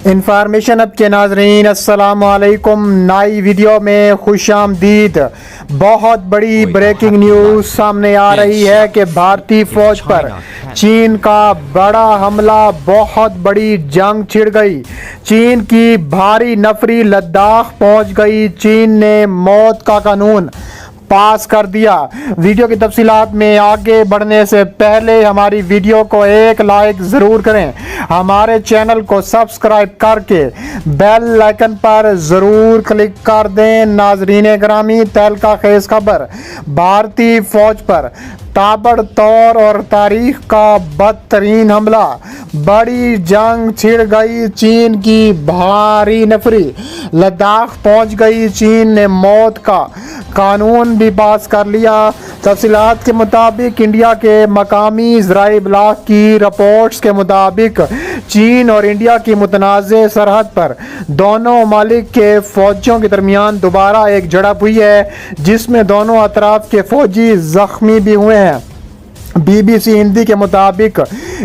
Information اب کے ناظرین السلام علیکم، نئی ویڈیو میں خوش آمدید۔ بہت بڑی بریکنگ نیوز سامنے آ رہی ہے کہ بھارتی فوج پر چین کا بڑا حملہ، بہت بڑی جنگ چھڑ گئی۔ چین کی بھاری نفری لداخ پہنچ گئی۔ چین نے موت کا قانون پاس کر دیا۔ ویڈیو کی تفصیلات میں آگے بڑھنے سے پہلے ہماری ویڈیو کو ایک لائک ضرور کریں، ہمارے چینل کو سبسکرائب کر کے بیل آئیکن پر ضرور کلک کر دیں۔ ناظرین گرامی، تہلکہ خیز خبر، بھارتی فوج پر تابڑ توڑ اور تاریخ کا بدترین حملہ، بڑی جنگ چھڑ گئی۔ چین کی بھاری نفری لداخ پہنچ گئی۔ چین نے موت کا قانون بھی پاس کر لیا۔ تفصیلات کے مطابق انڈیا کے مقامی ذرائع ابلاغ کی رپورٹس کے مطابق چین اور انڈیا کی متنازع سرحد پر دونوں ممالک کے فوجیوں کے درمیان دوبارہ ایک جھڑپ ہوئی ہے، جس میں دونوں اطراف کے فوجی زخمی بھی ہوئے ہیں۔ بی بی سی ہندی کے مطابق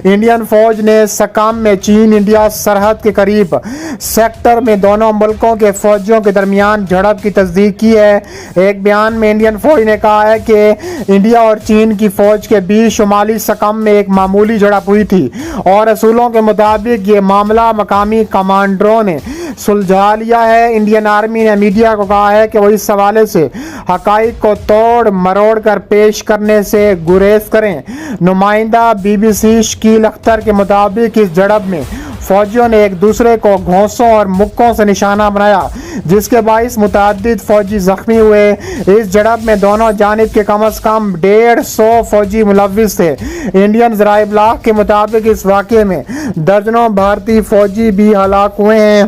انڈین فوج نے سکم میں چین انڈیا سرحد کے قریب سیکٹر میں دونوں ملکوں کے فوجیوں کے درمیان جھڑپ کی تصدیق کی ہے۔ ایک بیان میں انڈین فوج نے کہا ہے کہ انڈیا اور چین کی فوج کے بیچ شمالی سکم میں ایک معمولی جھڑپ ہوئی تھی اور اصولوں کے مطابق یہ معاملہ مقامی کمانڈروں نے سلجھا لیا ہے۔ انڈین آرمی نے میڈیا کو کہا ہے کہ وہ اس حوالے سے حقائق کو توڑ مروڑ کر پیش کرنے سے گریز کریں۔ نمائندہ B B C Shakeel Akhtar کے مطابق اس جھڑپ میں فوجیوں نے ایک دوسرے کو گھونسوں اور مکوں سے نشانہ بنایا، جس کے باعث متعدد فوجی زخمی ہوئے۔ اس جھڑپ میں دونوں جانب کے کم از کم 150 فوجی ملوث تھے۔ انڈین ذرائع ابلاغ کے مطابق اس واقعے میں درجنوں بھارتی فوجی بھی ہلاک ہوئے ہیں۔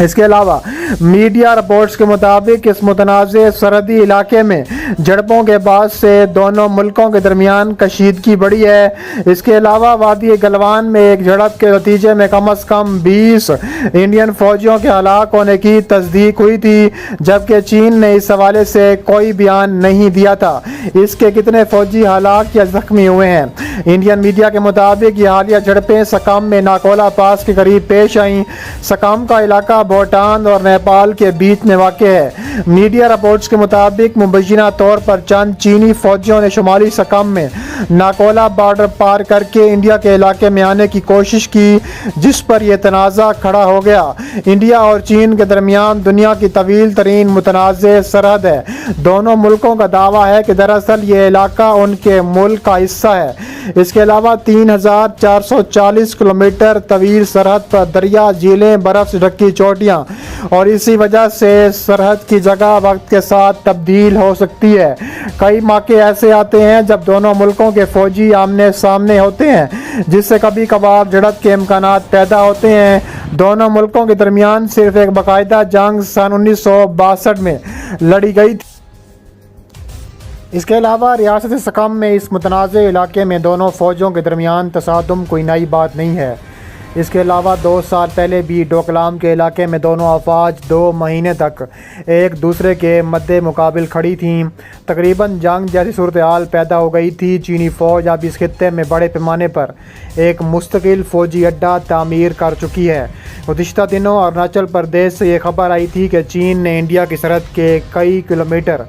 اس کے علاوہ میڈیا رپورٹس کے مطابق اس متنازع سرحدی علاقے میں جھڑپوں کے بعد سے دونوں ملکوں کے درمیان کشیدگی بڑھی ہے۔ اس کے علاوہ وادی گلوان میں ایک جھڑپ کے نتیجے میں کم از کم 20 انڈین فوجیوں کے ہلاک ہونے کی تصدیق ہوئی تھی، جبکہ چین نے اس حوالے سے کوئی بیان نہیں دیا تھا اس کے کتنے فوجی ہلاک یا زخمی ہوئے ہیں۔ انڈین میڈیا کے مطابق یہ حالیہ جھڑپیں سکم میں ناکولا پاس کے قریب پیش آئیں۔ سکم کا علاقہ بھوٹان اور نیپال کے بیچ میں واقع ہے۔ میڈیا رپورٹس کے مطابق مبینہ طور پر چند چینی فوجیوں نے شمالی سکم میں ناکولا بارڈر پار کر کے انڈیا کے علاقے میں آنے کی کوشش کی، جس پر یہ تنازع کھڑا ہو گیا۔ انڈیا اور چین کے درمیان دنیا کی طویل ترین متنازع سرحد ہے۔ دونوں ملکوں کا دعویٰ ہے کہ دراصل یہ علاقہ ان کے ملک کا حصہ ہے۔ اس کے علاوہ 3440 کلومیٹر طویل سرحد پر دریا، جھیلیں، برف سے ڈھکی چوٹیاں اور اسی وجہ سے سرحد کی جگہ وقت کے ساتھ تبدیل ہو سکتی ہے۔ کئی موقع ایسے آتے ہیں جب دونوں ملکوں کے فوجی آمنے سامنے ہوتے ہیں، جس سے کبھی کبھار جھڑپ کے امکانات پیدا ہوتے ہیں۔ دونوں ملکوں کے درمیان صرف ایک باقاعدہ جنگ سن 1962 میں لڑی گئی تھی۔ اس کے علاوہ ریاست سکم میں اس متنازع علاقے میں دونوں فوجوں کے درمیان تصادم کوئی نئی بات نہیں ہے۔ اس کے علاوہ 2 سال پہلے بھی ڈوکلام کے علاقے میں دونوں افواج 2 مہینے تک ایک دوسرے کے مد مقابل کھڑی تھیں۔ تقریباً جنگ جیسی صورتحال پیدا ہو گئی تھی۔ چینی فوج اب اس خطے میں بڑے پیمانے پر ایک مستقل فوجی اڈہ تعمیر کر چکی ہے۔ گزشتہ دنوں اروناچل پردیش سے یہ خبر آئی تھی کہ چین نے انڈیا کی سرحد کے کئی کلومیٹر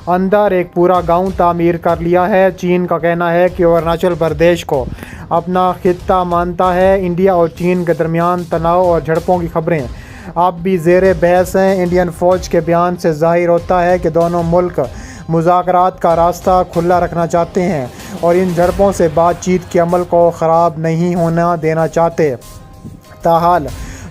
اندر ایک پورا گاؤں تعمیر کر لیا ہے۔ چین کا کہنا ہے کہ وہ اروناچل پردیش کو اپنا خطہ مانتا ہے۔ انڈیا اور چین کے درمیان تناؤ اور جھڑپوں کی خبریں اب بھی زیر بحث ہیں۔ انڈین فوج کے بیان سے ظاہر ہوتا ہے کہ دونوں ملک مذاکرات کا راستہ کھلا رکھنا چاہتے ہیں اور ان جھڑپوں سے بات چیت کے عمل کو خراب نہیں ہونا دینا چاہتے۔ تاحال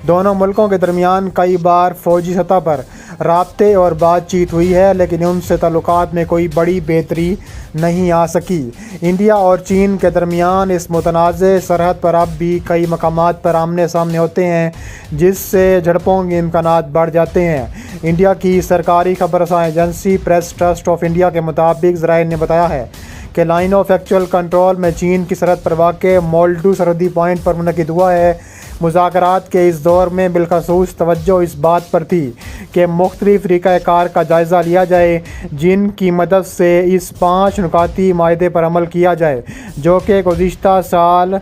دونوں ملکوں کے درمیان کئی بار فوجی سطح پر رابطے اور بات چیت ہوئی ہے، لیکن ان سے تعلقات میں کوئی بڑی بہتری نہیں آ سکی۔ انڈیا اور چین کے درمیان اس متنازع سرحد پر اب بھی کئی مقامات پر آمنے سامنے ہوتے ہیں، جس سے جھڑپوں کے امکانات بڑھ جاتے ہیں۔ انڈیا کی سرکاری خبر رساں agency press trust of India کے مطابق ذرائع نے بتایا ہے کہ لائن آف ایکچوئل کنٹرول میں چین کی سرحد پر واقع مولڈو سرحدی پوائنٹ پر منعقد ہوا ہے۔ مذاکرات کے اس دور میں بالخصوص توجہ اس بات پر تھی کہ مختلف طریقہ کار کا جائزہ لیا جائے جن کی مدد سے اس 5 نکاتی معاہدے پر عمل کیا جائے جو کہ گزشتہ سال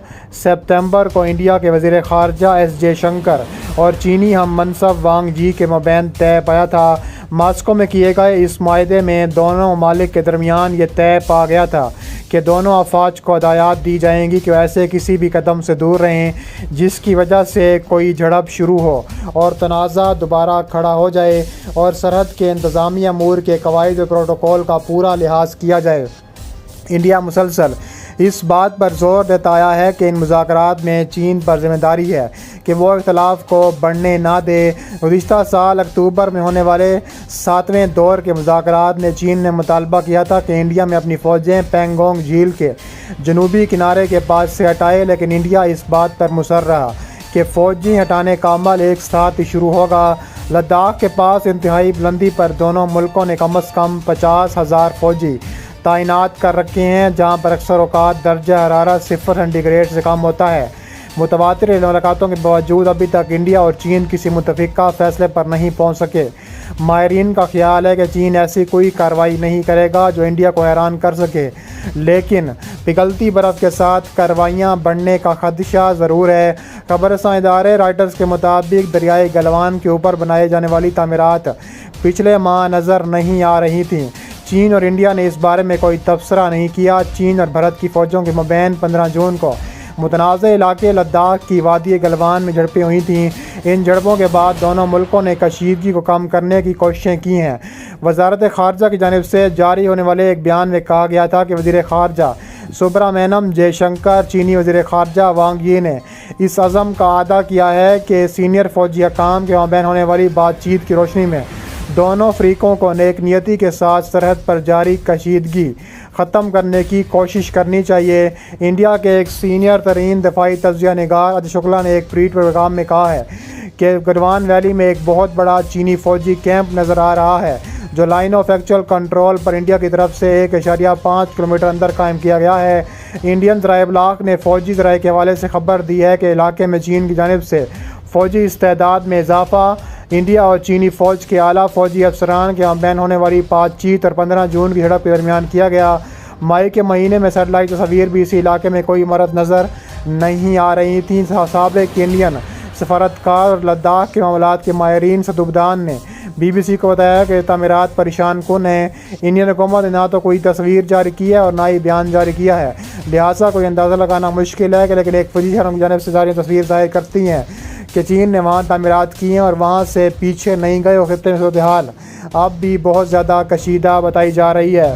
ستمبر کو انڈیا کے وزیر خارجہ ایس جے شنکر اور چینی ہم منصب وانگ جی کے مابین طے پایا تھا۔ ماسکو میں کیے گئے اس معاہدے میں دونوں ممالک کے درمیان یہ طے پا گیا تھا کہ دونوں افواج کو ہدایات دی جائیں گی کہ وہ ایسے کسی بھی قدم سے دور رہیں جس کی وجہ سے کوئی جھڑپ شروع ہو اور تنازع دوبارہ کھڑا ہو جائے، اور سرحد کے انتظامی امور کے قواعد و پروٹوکول کا پورا لحاظ کیا جائے۔ انڈیا مسلسل اس بات پر زور دیتا آیا ہے کہ ان مذاکرات میں چین پر ذمہ داری ہے کہ وہ اختلاف کو بڑھنے نہ دے۔ گزشتہ سال اکتوبر میں ہونے والے 7ویں دور کے مذاکرات میں چین نے مطالبہ کیا تھا کہ انڈیا میں اپنی فوجیں پینگونگ جھیل کے جنوبی کنارے کے پاس سے ہٹائے، لیکن انڈیا اس بات پر مصر رہا کہ فوجی ہٹانے کا عمل ایک ساتھ ہی شروع ہوگا۔ لداخ کے پاس انتہائی بلندی پر دونوں ملکوں نے کم از کم 50,000 فوجی تعینات کر رکھے ہیں، جہاں پر اکثر اوقات درجہ حرارت 0 سینٹی گریڈ سے کم ہوتا ہے۔ متواتر ملاقاتوں کے باوجود ابھی تک انڈیا اور چین کسی متفقہ فیصلے پر نہیں پہنچ سکے۔ ماہرین کا خیال ہے کہ چین ایسی کوئی کارروائی نہیں کرے گا جو انڈیا کو حیران کر سکے، لیکن پگھلتی برف کے ساتھ کارروائیاں بڑھنے کا خدشہ ضرور ہے۔ خبر رساں ادارے رائٹرز کے مطابق دریائے گلوان کے اوپر بنائے جانے والی تعمیرات پچھلے ماہ نظر نہیں آ رہی تھیں۔ چین اور انڈیا نے اس بارے میں کوئی تبصرہ نہیں کیا۔ چین اور بھارت کی فوجوں کے مابین 15 جون کو متنازع علاقے لداخ کی وادی گلوان میں جھڑپیں ہوئی تھیں۔ ان جھڑپوں کے بعد دونوں ملکوں نے کشیدگی کو کم کرنے کی کوششیں کی ہیں۔ وزارت خارجہ کی جانب سے جاری ہونے والے ایک بیان میں کہا گیا تھا کہ وزیر خارجہ سبرامینیم جے شنکر، چینی وزیر خارجہ وانگ یی نے اس عزم کا اعادہ کیا ہے کہ سینئر فوجی حکام کے مابین ہونے والی بات چیت کی روشنی میں دونوں فریقوں کو نیک نیتی کے ساتھ سرحد پر جاری کشیدگی ختم کرنے کی کوشش کرنی چاہیے۔ انڈیا کے ایک سینئر ترین دفاعی تجزیہ نگار اجے شکلا نے ایک ٹویٹ پیغام میں کہا ہے کہ گلوان ویلی میں ایک بہت بڑا چینی فوجی کیمپ نظر آ رہا ہے جو line of actual control per India کی طرف سے 1.5 کلومیٹر اندر قائم کیا گیا ہے۔ انڈین ذرائع ابلاغ نے فوجی ذرائع کے حوالے سے خبر دی ہے کہ علاقے میں چین کی جانب سے فوجی استعداد میں اضافہ، انڈیا اور چینی فوج کے اعلیٰ فوجی افسران کے مابین ہونے والی بات چیت اور 15 جون کی جھڑپ کے درمیان کیا گیا۔ مئی کے مہینے میں سیٹلائٹ تصاویر بھی اسی علاقے میں کوئی عمارت نظر نہیں آ رہی تھیں۔ سابق انڈین سفارتکار اور لداخ کے معاملات کے ماہرین سدوبدان نے بی بی سی کو بتایا کہ تعمیرات پریشان کن ہیں۔ انڈین حکومت نے نہ تو کوئی تصویر جاری کی ہے اور نہ ہی بیان جاری کیا ہے، لہٰذا کوئی اندازہ لگانا مشکل ہے، لیکن ایک فوجی شرم کی جانب سے جاری تصویر ظاہر کرتی ہیں کہ چین نے وہاں تعمیرات کی ہیں اور وہاں سے پیچھے نہیں گئے اور خطے میں صورتحال اب بھی بہت زیادہ کشیدہ بتائی جا رہی ہے۔